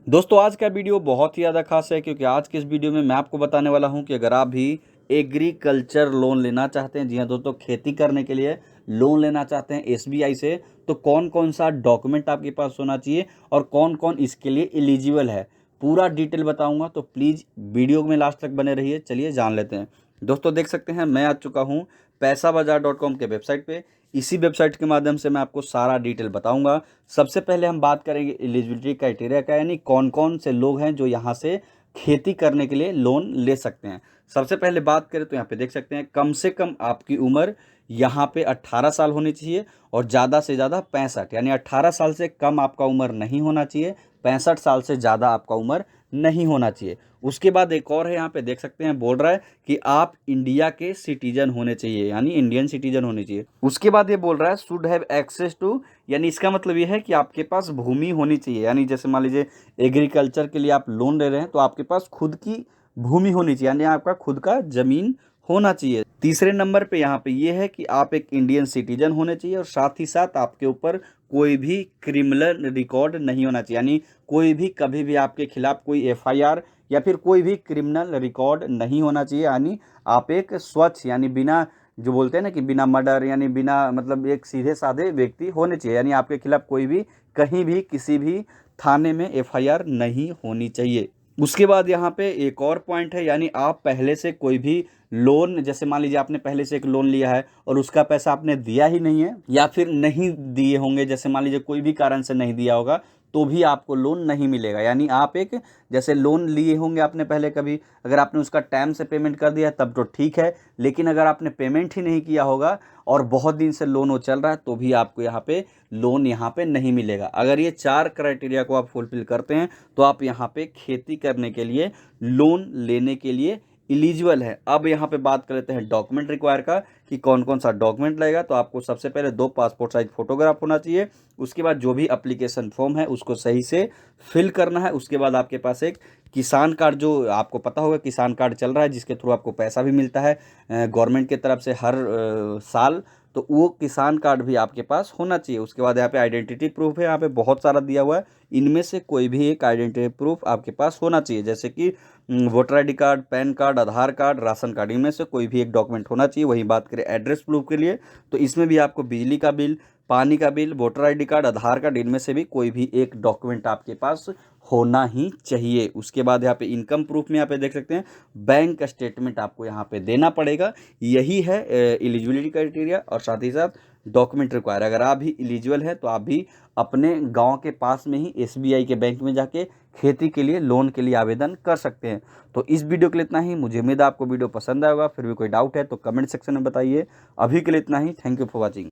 दोस्तों आज का वीडियो बहुत ही ज़्यादा खास है क्योंकि आज के इस वीडियो में मैं आपको बताने वाला हूं कि अगर आप भी एग्रीकल्चर लोन लेना चाहते हैं, जी हाँ दोस्तों, खेती करने के लिए लोन लेना चाहते हैं एसबीआई से, तो कौन कौन सा डॉक्यूमेंट आपके पास होना चाहिए और कौन कौन इसके लिए एलिजिबल है, पूरा डिटेल बताऊंगा। तो प्लीज़ वीडियो में लास्ट तक बने रहिए। चलिए जान लेते हैं। दोस्तों देख सकते हैं मैं आ चुका हूँ पैसाबाजार.com के वेबसाइट पे। इसी वेबसाइट के माध्यम से मैं आपको सारा डिटेल बताऊंगा। सबसे पहले हम बात करेंगे एलिजिबिलिटी क्राइटेरिया का, यानी कौन कौन से लोग हैं जो यहाँ से खेती करने के लिए लोन ले सकते हैं। सबसे पहले बात करें तो यहाँ पे देख सकते हैं कम से कम आपकी उम्र यहाँ पे 18 साल होनी चाहिए और ज़्यादा से ज़्यादा 65, यानी 18 साल से कम आपका उम्र नहीं होना चाहिए, 65 साल से ज़्यादा आपका उम्र नहीं होना चाहिए। उसके बाद एक और है, यहाँ पे देख सकते हैं बोल रहा है कि आप इंडिया के सिटीजन होने चाहिए, यानी इंडियन सिटीजन होने चाहिए। उसके बाद ये बोल रहा है शुड हैव एक्सेस टू, यानी इसका मतलब ये है कि आपके पास भूमि होनी चाहिए, यानी जैसे मान लीजिए एग्रीकल्चर के लिए आप लोन ले रहे हैं तो आपके पास खुद की भूमि होनी चाहिए, यानी आपका खुद का जमीन होना चाहिए। तीसरे नंबर पे यहाँ पे ये है कि आप एक इंडियन सिटीजन होने चाहिए और साथ ही साथ आपके ऊपर कोई भी क्रिमिनल रिकॉर्ड नहीं होना चाहिए, यानी कोई भी कभी भी आपके खिलाफ कोई एफआईआर या फिर कोई भी क्रिमिनल रिकॉर्ड नहीं होना चाहिए। यानी आप एक स्वच्छ, यानी बिना, जो बोलते हैं ना कि बिना मर्डर, यानी बिना, मतलब एक सीधे साधे व्यक्ति होने चाहिए, यानी आपके खिलाफ कोई भी कहीं भी किसी भी थाने में एफआईआर नहीं होनी चाहिए। उसके बाद यहाँ पे एक और पॉइंट है, यानी आप पहले से कोई भी लोन, जैसे मान लीजिए आपने पहले से एक लोन लिया है और उसका पैसा आपने दिया ही नहीं है या फिर नहीं दिए होंगे, जैसे मान लीजिए कोई भी कारण से नहीं दिया होगा, तो भी आपको लोन नहीं मिलेगा। यानी आप एक, जैसे लोन लिए होंगे आपने पहले कभी, अगर आपने उसका टाइम से पेमेंट कर दिया तब तो ठीक है, लेकिन अगर आपने पेमेंट ही नहीं किया होगा और बहुत दिन से लोन वो चल रहा है तो भी आपको यहाँ पे लोन यहाँ पे नहीं मिलेगा। अगर ये 4 क्राइटेरिया को आप फुलफिल करते हैं तो आप यहाँ पे खेती करने के लिए लोन लेने के लिए एलिजिबल है। अब यहाँ पे बात कर लेते हैं डॉक्यूमेंट रिक्वायर का कि कौन कौन सा डॉक्यूमेंट लगेगा। तो आपको सबसे पहले 2 पासपोर्ट साइज फोटोग्राफ होना चाहिए। उसके बाद जो भी एप्लीकेशन फॉर्म है उसको सही से फिल करना है। उसके बाद आपके पास एक किसान कार्ड, जो आपको पता होगा किसान कार्ड चल रहा है जिसके थ्रू आपको पैसा भी मिलता है गवर्नमेंट की तरफ से हर साल, तो वो किसान कार्ड भी आपके पास होना चाहिए। उसके बाद यहाँ पे आइडेंटिटी प्रूफ है, यहाँ पे बहुत सारा दिया हुआ है, इनमें से कोई भी एक आइडेंटिटी प्रूफ आपके पास होना चाहिए, जैसे कि voter ID card, PAN card, Aadhaar card, ration card, इनमें से कोई भी एक डॉक्यूमेंट होना चाहिए। वहीं बात करें एड्रेस प्रूफ के लिए, तो इसमें भी आपको बिजली का बिल, पानी का bill, voter ID card, Aadhaar card, इनमें से भी कोई भी एक डॉक्यूमेंट आपके पास होना ही चाहिए। उसके बाद यहाँ पे इनकम प्रूफ में यहाँ पे देख सकते हैं बैंक स्टेटमेंट आपको यहाँ पे देना पड़ेगा। यही है एलिजिबिलिटी क्राइटेरिया और साथ ही साथ डॉक्यूमेंट रिक्वायर। अगर आप भी एलिजिबल है तो आप भी अपने गांव के पास में ही एसबीआई के बैंक में जाके खेती के लिए लोन के लिए आवेदन कर सकते हैं। तो इस वीडियो के लिए इतना ही। मुझे उम्मीद है आपको वीडियो पसंद आएगा। फिर भी कोई डाउट है तो कमेंट सेक्शन में बताइए। अभी के लिए इतना ही। Thank you for watching.